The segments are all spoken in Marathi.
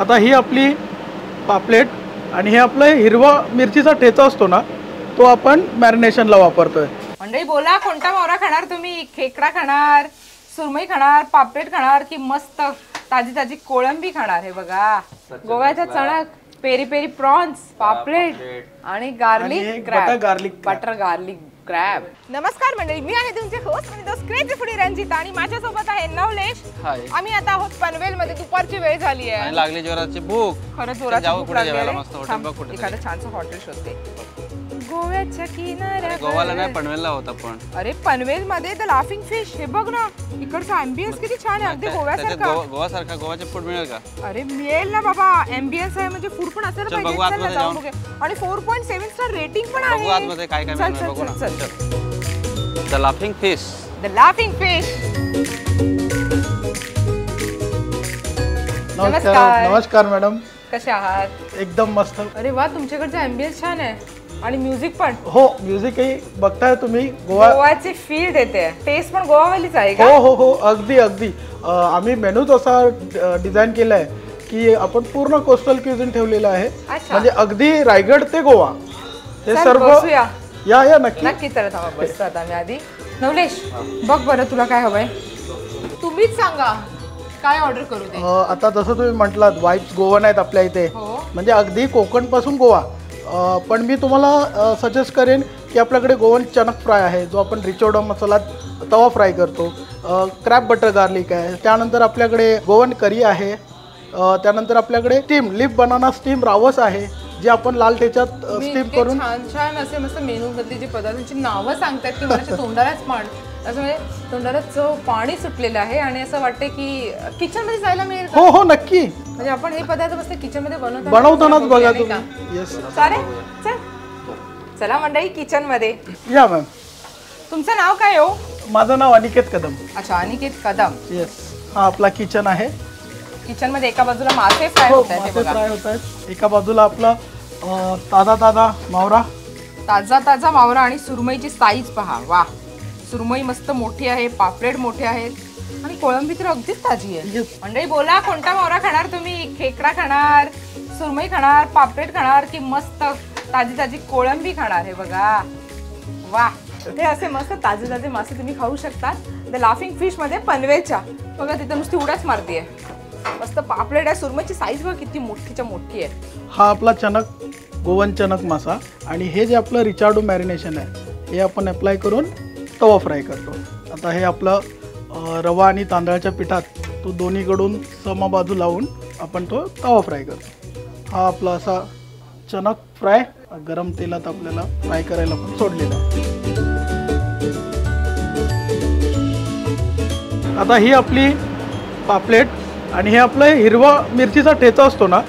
आता ही आपली पापलेट आणि हे आपलं हिरवा मिरचीचा ठेचा असतो ना, तो आपण मॅरिनेशनला वापरतोय. मंडळी बोला, कोणता मावरा खाणार तुम्ही? खेकडा खाणार, सुरमई खाणार, पापलेट खाणार की मस्त ताजी ताजी कोळंबी खाणार? हे बघा, गोव्याचा चणक, पेरी पेरी प्रॉन्स, पापलेट आणि garlic crab, butter garlic crab. नमस्कार मंडळी, मी आहे तुमचे होस्ट आणि दोस्त क्रेझी फूडी रंजिता आणि माझ्यासोबत आहे नवलेश. आम्ही आता आहोत पनवेल मध्ये. दुपारची वेळ झाली आहे आणि लागली जोराची भूक. खरंच जोराची भूक लागली आहे. एखादं छानसं हॉटेल शोधते. गोव्याच्या किनाऱ्यावर, गोवाला नाही पनवेलला होता पण. अरे पनवेल मध्ये द लाफिंग फिश, हे बघ ना, इकडचा अँबियन्स किती छान आहे, अगदी गोव्यासारखा. गोवासारखा गोवाचे फूड मिळेल का? अरे मिळेल ना बाबा, अँबियन्स आहे म्हणजे फूड पण असेल पाहिजे. चल जाऊन बघूया. आणि 4.7 स्टार रेटिंग पण आहे. आतमध्ये काय काय मिळणार बघू ना. The laughing fish. The laughing fish. नमस्कार मॅडम, कसे आहात? एकदम मस्त. अरे वा, तुमच्याकडचं अँबियन्स छान आहे आणि म्युझिक पण. हो, म्युझिकही बघताय तुम्ही. गोवाची फील देते. टेस्ट पण गोवावालीच आहे का? हो हो हो, अगदी अगदी. आम्ही मेनूच असा डिझाइन केलाय की आपण पूर्ण कोस्टल क्युझिन ठेवलेलं आहे. म्हणजे अगदी रायगड ते गोवा हे सर्व. या नक्की नक्की. तर बसतो आता मी. आधी नवलेश, बघ बरं तुला काय हवंय, तुम्हीच सांगा काय ऑर्डर करू दे. आता जसं तुम्ही म्हटलात, वाईब्स गोवन आहेत आपल्या इथे, म्हणजे अगदी कोकण पासून गोवा. पण मी तुम्हाला सजेस्ट करेन की आपल्याकडे गोवन चणक फ्राय आहे, जो आपण रिचोडा मसालात तवा फ्राय करतो. क्रॅब बटर गार्लिक आहे. त्यानंतर आपल्याकडे गोवन करी आहे. त्यानंतर आपल्याकडे स्टीम लिप बनाना स्टीम रावस आहे, जे आपण लाल ठेच्यात स्टीम करून. छान छान असे मस्त मेनू मधली जी पदार्थांची नावं सांगतात की मला तोंडालाच असं म्हणजे तोंडाला चव पाणी सुटलेलं आहे आणि असं वाटतं की किचन मध्ये जायला मिळेल. हो हो नक्की. म्हणजे आपण हे पदार्थ मस्त किचन मध्ये बनवतानाच बघा तुम्ही. येस चालेल. चल चला मंडळी, किचन मध्ये या. मॅम, तुमचं नाव काय हो? माझं नाव अनिकेत कदम. अच्छा, अनिकेत कदम. येस, हा आपला किचन आहे. किचन मध्ये एका बाजूला मासे फ्राय होत आहेत, एका बाजूला आपला ताजा मावरा, ताजा मावरा आणि सुरमईची साईज पहा. वा, सुरमई मस्त मोठी आहे, पापलेट मोठे आहेत आणि कोळंबी तर अगदीच ताजी आहे. मंडळी बोला, कोणता मावरा खाणार तुम्ही? खेकडा खाणार, सुरमई खाणार, पापलेट खाणार की मस्त ताजी ताजी कोळंबी खाणार? हे बघा, वा, हे असे मस्त ताजे मासे तुम्ही खाऊ शकता द लाफिंग फिश मध्ये पनवेलच्या. बघा तिथं नुसती उड्याच मारतीये. मस्त पापलेट आहे, सुरमईची साईज बघा किती मोठीच्या मोठी आहे. हा आपला चणक, गोवन चणक मासा. आणि हे जे आपलं रिचार्डो मॅरिनेशन आहे, हे आपण अप्लाय करून तवा फ्राय करतो. आता हे आपलं रवा आणि तांदळाच्या पिठात तो दोन्हीकडून समबाजू लावून आपण तो तवा फ्राय करतो. हा आपला असा चणक फ्राय गरम तेलात आपल्याला फ्राय करायला पण सोडलेला आहे. आता ही आपली पापलेट आणि हे आपलं हिरवा मिरचीचा ठेचा असतो ना,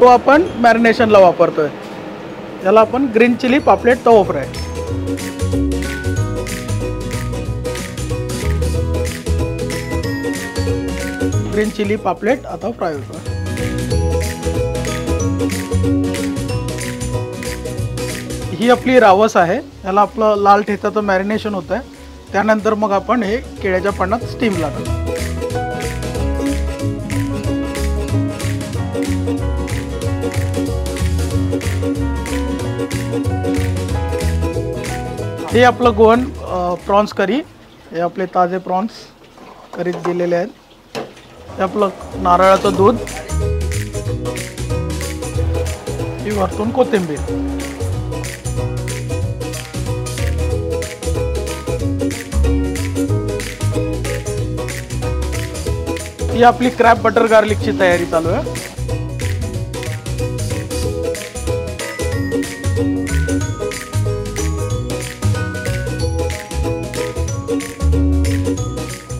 तो आपण मॅरिनेशनला वापरतोय. याला आपण ग्रीन चिली पापलेट तवा फ्राय. ग्रीन चिली पापलेट आता फ्राय होतो. ही आपली रावस आहे. याला आपलं लाल ठेचाचं मॅरिनेशन होतं आहे. त्यानंतर मग आपण हे केळ्याच्या पानात स्टीमला टाकतो. हे आपलं गोवन प्रॉन्स करी. हे आपले ताजे प्रॉन्स करीत दिलेले आहेत. हे आपलं नारळाचं दूध, ही वरतून कोथिंबीर. ही आपली क्रॅब बटर गार्लिकची तयारी चालू आहे.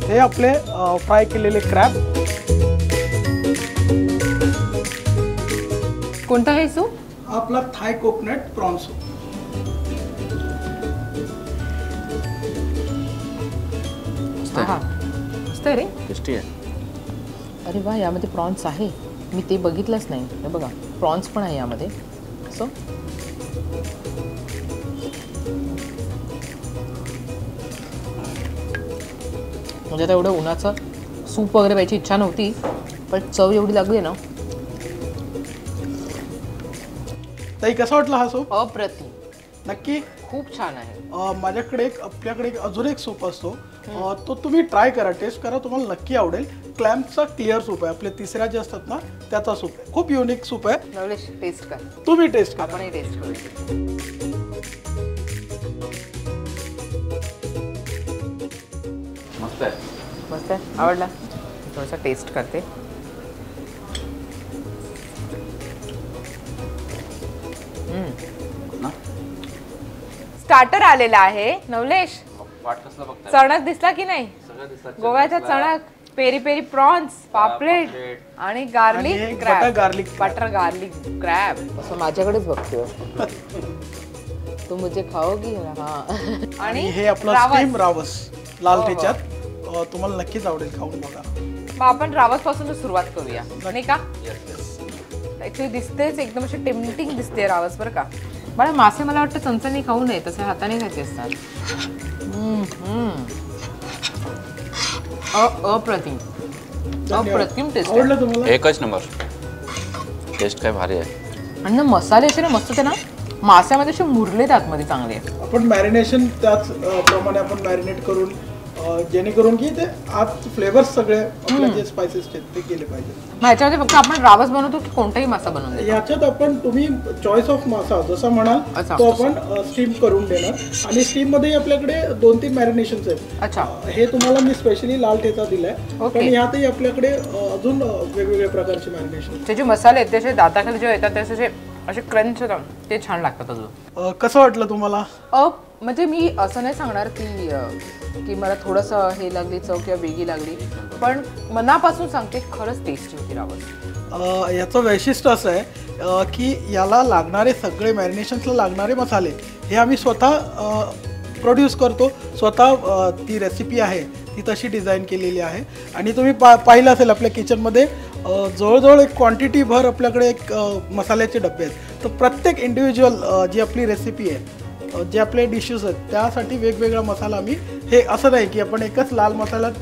हे आपले फ्राय केलेले क्रॅब. कोणता आहे सूप? आपला थाय कोकोनट प्रॉन सूप. मस्त आहे रे, टेस्टी आहे. अरे वा, यामध्ये प्रॉन्स आहे, मी ते बघितलंच नाही. हे बघा, प्रॉन्स पण आहे यामध्ये. सो म्हणजे आता एवढं उन्हाचं सूप वगैरे प्यायची इच्छा नव्हती, पण चव एवढी लागली ना ताई कसा वाटला हा सूप? अप्रतिम, नक्की. खूप छान आहे. माझ्याकडे आपल्याकडे अजून एक सूप असतो, तो तुम्ही ट्राय करा, टेस्ट करा, तुम्हाला नक्की आवडेल. क्लॅम्पचा क्लिअर सूप आहे, आपले तिसऱ्या जे असतात ना त्याचा सूप आहे. खूप युनिक सूप आहे. नवलेश टेस्ट कर. तुम्ही टेस्ट करा. आपणही टेस्ट करू. मस्त आहे. मस्त आहे, आवडला. थोडासा टेस्ट करते. ना स्टार्टर आलेला आहे नवलेश. वाट कसला बघताय? चणक दिसला की नाही? सगळं दिसतात. गोव्याचा चणक, पेरी पेरी प्रॉन्स, पापलेट आणि आणि गार्लिक एक crab, butter garlic butter garlic crab. असं माझ्याकडेच बघतोय. तू मुझे खाओगी? हा. आणि हे आपलं रावस. स्टीम रावस लाल हो, हो. ठेच्यात. तुम्हाला नक्कीच आवडेल, खाऊन बघा. मग आपण रावस पासून सुरुवात करूया नाही का? येस. ऍक्च्युली दिसतेच एकदम अशी टेम्पटिंग दिसते रावस बरं का. मला मासे मला वाटतं चमचाने खाऊ नये, तसे हाताने खायचे असतात. अप्रतिम, अप्रतिम टेस्ट. आवडलं तुम्हाला? एकच नंबर. टेस्ट काय भारी आहे. आणि ना मसाले असे ना मस्त ते ना मास्यामध्ये असे मुरलेत आतमध्ये चांगले. आपण मॅरिनेशन त्याच प्रमाणे आपण मॅरिनेट करून जेणेकरून की ते आत फ्लेवर्स सगळे आपले जे स्पायसेस आहेत ते केले पाहिजे. मग ह्याच्यामध्ये फक्त आपण रावस बनवतो की कोणताही मासा बनवून देतो? याच्यात आपण तुम्ही चॉईस ऑफ मासा जसा म्हणाल अच्छा. तो आपण स्टीम करून देणार. आणि स्टीम मध्ये आपल्याकडे 2-3 मॅरिनेशन्स आहेत. अच्छा. हे तुम्हाला मी स्पेशली लाल ठेचा दिलाय, ओके. पण यातही आपल्याकडे अजून वेगवेगळ्या प्रकारचे मॅरिनेशन. ते जे मसाले आहेत त्याचे दाताखाली जे येतात त्याचे असे क्रंच होतात, ते छान लागतात अजून. कसं वाटलं तुम्हाला? म्हणजे मी असं नाही सांगणार की मला थोडंसं हे लागली चव किंवा वेगळी लागली, पण मनापासून सांगते खरंच टेस्टी होती रावस. याचं वैशिष्ट्य असं आहे की याला लागणारे सगळे मॅरिनेशन्सला लागणारे मसाले हे आम्ही स्वतः प्रोड्यूस करतो. स्वतः ती रेसिपी आहे ती तशी डिझाईन केलेली आहे. आणि तुम्ही पाहिलं असेल आपल्या किचनमध्ये जवळजवळ एक क्वांटिटी भर आपल्याकडे एक मसाल्याचे डबे आहेत. तर प्रत्येक इंडिव्हिज्युअल जी आपली रेसिपी आहे, जे आपले डिशेस आहेत त्यासाठी वेगवेगळा मसाला आम्ही, हे असं नाही की आपण एकच लाल मसाल्यात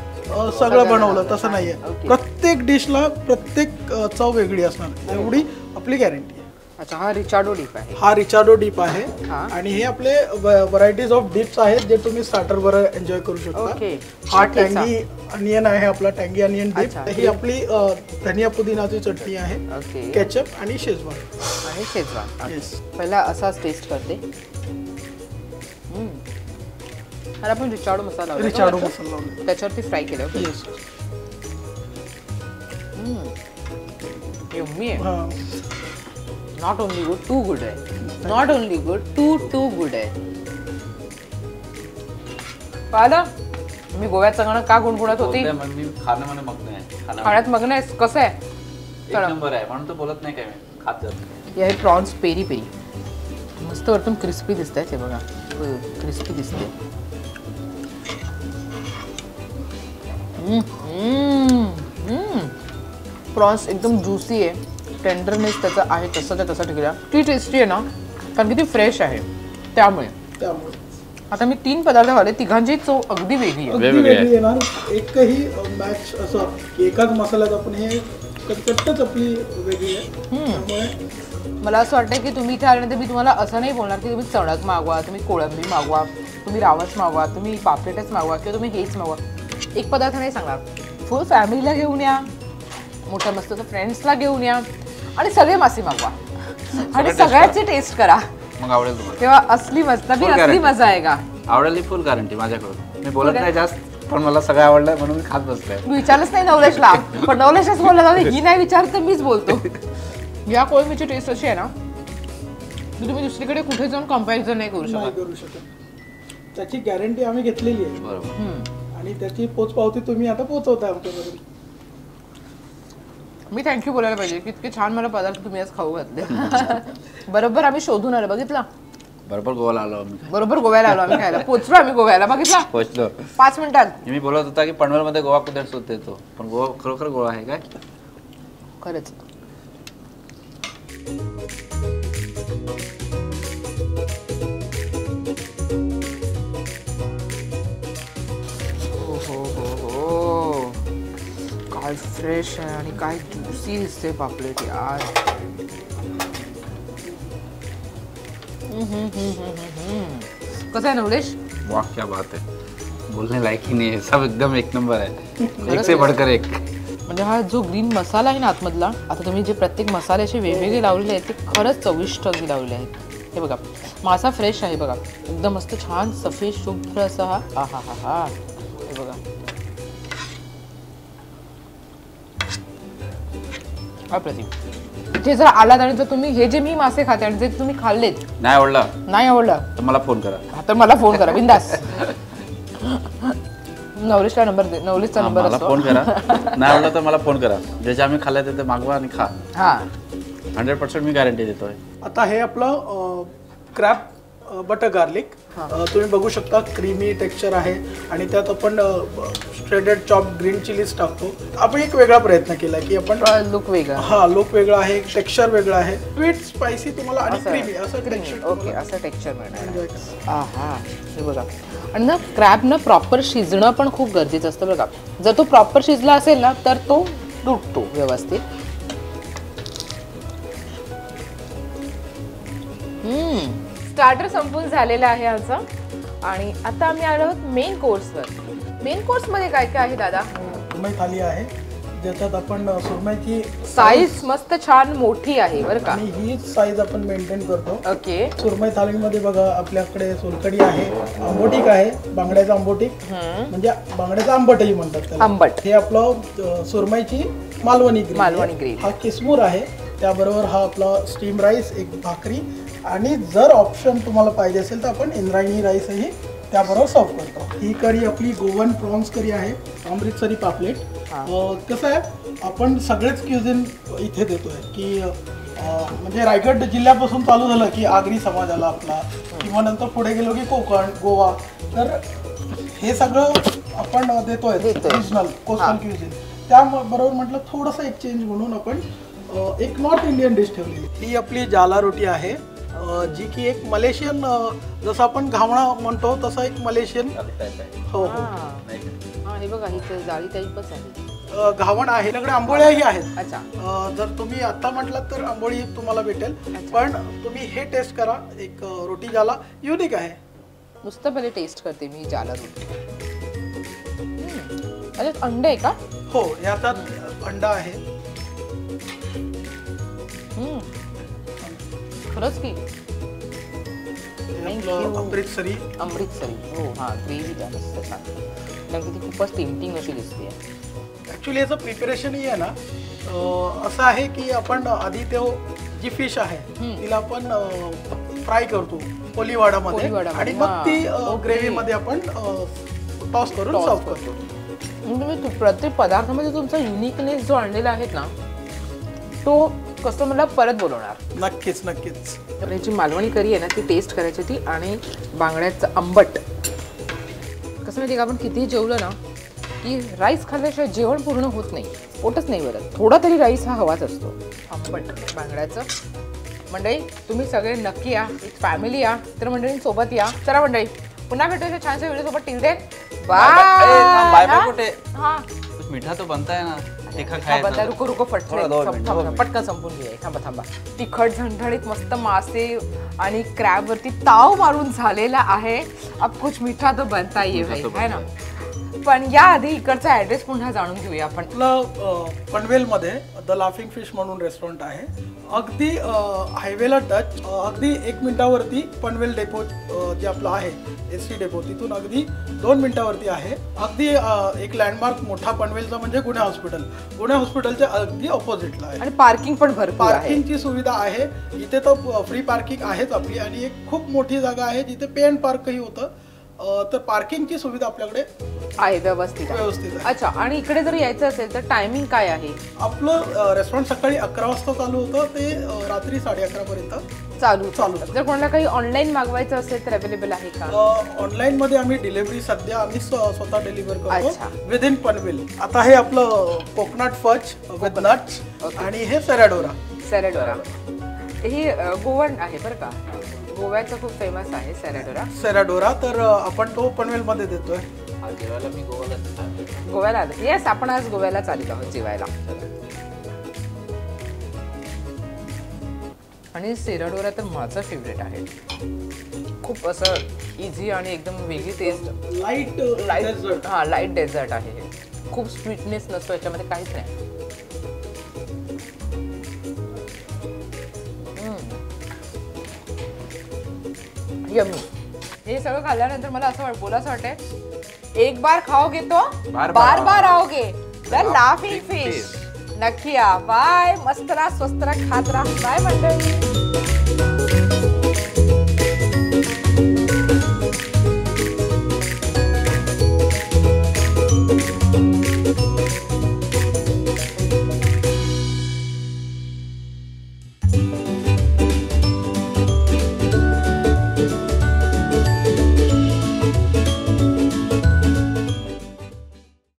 सगळं बनवलं, तसं नाही आहे. प्रत्येक डिशला प्रत्येक चव वेगळी असणार, एवढी आपली गॅरंटी आहे. अच्छा, हा रिचार्डो डीप आहे. हा रिचार्डो डीप आहे. हा. आणि हे आपले व्हरायटीज ऑफ डिप्स आहेत जे तुम्ही स्टार्टर वर एन्जॉय करू शकता. ओके. हा टँगी अनियन आहे, आपला टँगी अनियन डिप. अच्छा. ही आपली धनिया पुदिनाची चटणी आहे, ओके. केचप आणि शेजवान. आणि शेजवान. येस. पहिला असाच टेस्ट करते. आणि आपण रिचार्डो मसाला लावला रिचार्डो का? मसाला लावला. त्याच्यावरती फ्राय केलं. येस. यम्मी आहे. हा. Not only good, too good आहे. Not only good, too good आहे. पाहिलं मी गोव्याचं गाणं का गुणगुणत होती? मी खाण्यामध्ये मग्न आहे. खाण्यात मग्न आहेस. कसं आहे? एक नंबर आहे, म्हणून तो बोलत नाही काय, मी खात जात. हे प्रॉन्स पेरी पेरी मस्त वरतून क्रिस्पी दिसत आहे. ते बघा क्रिस्पी दिसते. प्रॉन्स एकदम ज्युसी आहे, टेंडरनेस त्याचा आहे तसं ठेवला. ती टेस्टी आहे ना, कारण की ती फ्रेश आहे त्यामुळे. आता मी 3 पदार्थ खाल्ले, तिघांची चव अगदी वेगळी आहे. अगदी वेगळी येणार. एकही मॅच असं की एकाच मसाल्यात आपण हे कटकटच आपली वेगळी आहे. त्यामुळे मला असं वाटतं की तुम्ही इथे आल्यानंतर मी तुम्हाला असं नाही बोलणार की तुम्ही चणक मागवा, तुम्ही कोळंबी मागवा, तुम्ही रावस मागवा, तुम्ही पापलेटच मागवा किंवा तुम्ही हेच मागवा. एक पदार्थ नाही सांगणार, फुल फॅमिलीला घेऊन या, मोठ्या मस्त फ्रेंड्सला घेऊन या आणि सगळे मासे मागवा आणि सगळ्याची टेस्ट करा. मग आवडेल तुम्हाला. तेव्हा असली मजा, ती असली मजा आहे का? आवडेल ही फुल गॅरंटी माझ्याकडून. मी बोलत नाही जास्त, पण मला सगळं आवडलं म्हणून मी खात बसलोय. मी विचारलंच नाही नवलेशला, पण नवलेशच बोलला जाऊ ही नाही विचारत तर मीच बोलतो. या कोळंबीची टेस्ट अशी आहे ना की तुम्ही दुसरीकडे कुठे जाऊन कम्पॅरिझन नाही करू नाही शकत. करू शकत. त्याची गॅरंटी आम्ही घेतलेली आहे. बरोबर. आणि त्याची पोचपावती तुम्ही आता पोचवताय आमच्याकडून. मी थँक्यू बोलायला पाहिजे की इतके छान मला पदार्थ तुम्ही आज खाऊ घातले. बरोबर आम्ही शोधून आलो, बघितला? बरोबर गोवाला आलो आम्ही. बरोबर गोव्याला आलो आम्ही खायला. पोचलो आम्ही गोव्याला, बघितला? पोहोचलो. 5 मिनिटात. मी बोलत होता की पनवेलमध्ये गोवा कुठे शोधता येतो, पण गोवा खरोखर गोवा आहे काय? खरंच. हो, काय फ्रेश आहे आणि काय ज्युसी दिसते पापलेट यार. कसं आहे नवलेश? वाह क्या बात है, बोलने लायक ही नहीं है, सब एकदम एक नंबर है, एक से बढ़कर एक. म्हणजे हा जो ग्रीन मसाला आहे ना आतमधला, आता तुम्ही जे प्रत्येक मसाले असे वेगवेगळे लावलेले आहेत ते खरंच चविष्ट अगदी लावले आहेत. हे बघा मासा फ्रेश आहे बघा, एकदम मस्त छान सफेद शुभ्र असा हा. हा हा हा हे बघा अप्रतिम. जे जर आलात आणि जर तुम्ही हे जे मी मासे खाते आणि जे तुम्ही खाल्लेत नाही आवडला नाही आवडलं तर मला फोन करा. तर मला फोन करा बिंदास. नवलेशचा नंबर दे, नवलेशचा नंबर मला असतो. फोन करा. नाही आवडला तर मला फोन करा. ज्याचे आम्ही खाल्लं ते मागवा आणि खा. हा 100% मी गॅरंटी देतोय. आता हे आपलं क्रॅब बटर गार्लिक तुम्ही बघू शकता, क्रीमी टेक्स्चर आहे आणि त्यात आपण श्रेडेड चॉप ग्रीन चिलीज टाकतो. आपण एक वेगळा प्रयत्न केला की आपण लुक वेगळा, हा लुक वेगळा आहे, टेक्स्चर वेगळं आहे, स्वीट स्पायसी तुम्हाला आणि क्रीमी असं टेक्स्चर. ओके असं टेक्स्चर मिळणार. हा हे बघा. आणि ना क्रॅब ना प्रॉपर शिजणं पण खूप गरजेचं असतं बघा. जर तो प्रॉपर शिजला असेल ना तर तो तुटतो व्यवस्थित. स्टार्टर संपून झालेला आहे आमचा आणि आता आम्ही आलो आहोत मेन कोर्सवर. मेन कोर्समध्ये काय काय आहे दादा? सुरमई थाली आहे ज्याच्यात आपण सुरमईची साईज मस्त छान मोठी आहे बरं का, आणि ही साईज आपण मेंटेन करतो. ओके. सुरमई थालीमध्ये बघा आपल्याकडे सोलकढी आहे, आंबोटीक आहे, बांगड्याचं आंबोटीक म्हणजे बांगड्याचं आंबटही म्हणतात त्याला. आंबट. हे आपलं सुरमईची मालवणी ग्रेव्ही. हा किसमूर आहे, त्याबरोबर हा आपला स्टीम राईस, एक भाकरी, आणि जर ऑप्शन तुम्हाला पाहिजे असेल तर आपण इंद्रायणी राईसही त्याबरोबर सर्व करतो. ही करी आपली गोवन प्रॉन्स करी आहे, अमृतसरी पापलेट. कसं आहे आपण सगळेच क्युझिन इथे देतोय की म्हणजे रायगड जिल्ह्यापासून चालू झालं की आगरी समाज आला आपला, किंवा नंतर पुढे गेलो की कोकण, गोवा, तर हे सगळं आपण देतोय रिजनल कोस्टल क्युझिन. त्याबरोबर म्हटलं थोडंसं एक चेंज म्हणून आपण एक नॉर्थ इंडियन डिश ठेवलेली. ही आपली जाला रोटी आहे, जी की एक मलेशियन, जसं आपण घावणा म्हणतो तसं एक मलेशियन. हो हो हे बघा ही जाळी टाईपच आहे. घावण आहे. आपल्याकडे आंबोळ्याही आहेत. अच्छा. जर तुम्ही आता म्हटलं तर आंबोळी तुम्हाला भेटेल, पण तुम्ही हे टेस्ट करा. एक रोटी जाला युनिक आहे. नुसतं पहिले टेस्ट करते मी जाला रोटी. त्याच्यात अंडे आहे का? हो, याच्यात अंडा आहे. खरंच की अमृतसरी. हो हा ग्रेव्ही द्या मस्त छान, कारण ती खूपच टेम्पटिंग अशी दिसते. ॲक्च्युली याचं प्रिपरेशनही आहे ना असं आहे की आपण आधी तो जी फिश आहे तिला आपण फ्राय करतो कोलीवाडामध्ये, आणि मग ती ग्रेव्हीमध्ये आपण टॉस करून सर्व करतो. तुम्ही प्रत्येक पदार्थामध्ये तुमचा युनिकनेस जो आणलेला आहे ना तो कस्टमरला परत बोलवणार. नक्कीच नक्कीच. याची मालवणी करी आहे ना ती टेस्ट करायची ती, आणि बांगड्याचं आंबट. कसं माहिती का, आपण कितीही जेवलं ना की राईस खाल्ल्याशिवाय जेवण पूर्ण होत नाही, पोटच नाही भरत. थोडा तरी राईस हा हवाच असतो. आंबट बांगड्याचं. मंडळी तुम्ही सगळे नक्की या, एक फॅमिली या, तर मंडळींसोबत या. चला मंडळी पुन्हा भेटूया छानशा व्हिडिओ सोबत. Till then bye bye. कुठे हा कुछ मीठा तो बनता है ना, तिखट खायचं. रुको पटकन संपून घेऊया. थांबा. तिखट झणझणीत मस्त मासे आणि क्रॅब वरती ताव मारून झालेला आहे. अब कुछ मीठा तो बनता ही है ना. पण याआधी इकडचा ऍड्रेस पुन्हा जाणून घेऊया आपण. आपलं पनवेलमध्ये द लाफिंग फिश म्हणून रेस्टॉरंट आहे, अगदी हायवेला टच, अगदी 1 मिनिटावरती पनवेल डेपो जे आपलं आहे ST डेपो, तिथून अगदी 2 मिनिटावरती आहे. अगदी एक लँडमार्क मोठा पनवेलचा म्हणजे गुन्हे हॉस्पिटल. गुन्हे हॉस्पिटलच्या अगदी ऑपोजिटला आहे, आणि पार्किंग पण भरपूर आहे. पार्किंगची सुविधा आहे इथे, तर फ्री पार्किंग आहेच आपली, आणि एक खूप मोठी जागा आहे जिथे पे अँड पार्कही होतं. तर पार्किंगची सुविधा आपल्याकडे आहे व्यवस्थित आहे. अच्छा. आणि इकडे जर यायचं असेल तर टायमिंग काय आहे? आपलं रेस्टॉरंट सकाळी 11 वाजता चालू होतं ते रात्री 11:30 पर्यंत चालू. जर कोणाला काही ऑनलाईन मागवायचं असेल तर अवेलेबल आहे का? ऑनलाईन मध्ये आम्ही डिलिव्हरी सध्या आम्ही स्वतः डिलिव्हर करतो विदिन पनवेल. आता हे आपलं कोकोनट फज विथ नट्स, आणि हे सेराडोरा. ही गोवन आहे बरं का, गोव्याचं खूप फेमस आहे सेराडोरा. तर आपण तो पनवेल मध्ये देतोय. गोव्याला येस, आपण आज गोव्याला चाललो आहोत जेवायला. आणि सेराडोरा तर माझं फेवरेट आहे. खूप असं इझी आणि एकदम वेगळी टेस्ट. लाईट डेझर्ट आहे हे. खूप स्वीटनेस नसतो याच्यामध्ये, काहीच नाही. यम्मी. हे सगळं खाल्ल्यानंतर मला असं बोलायचं वाटतंय, एक बार खाओगे तो बार बार आओगे. Laughing fish. नक्की या. बाय. मस्त राहा, स्वस्त राहा, खात राहा. बाय मंडळी.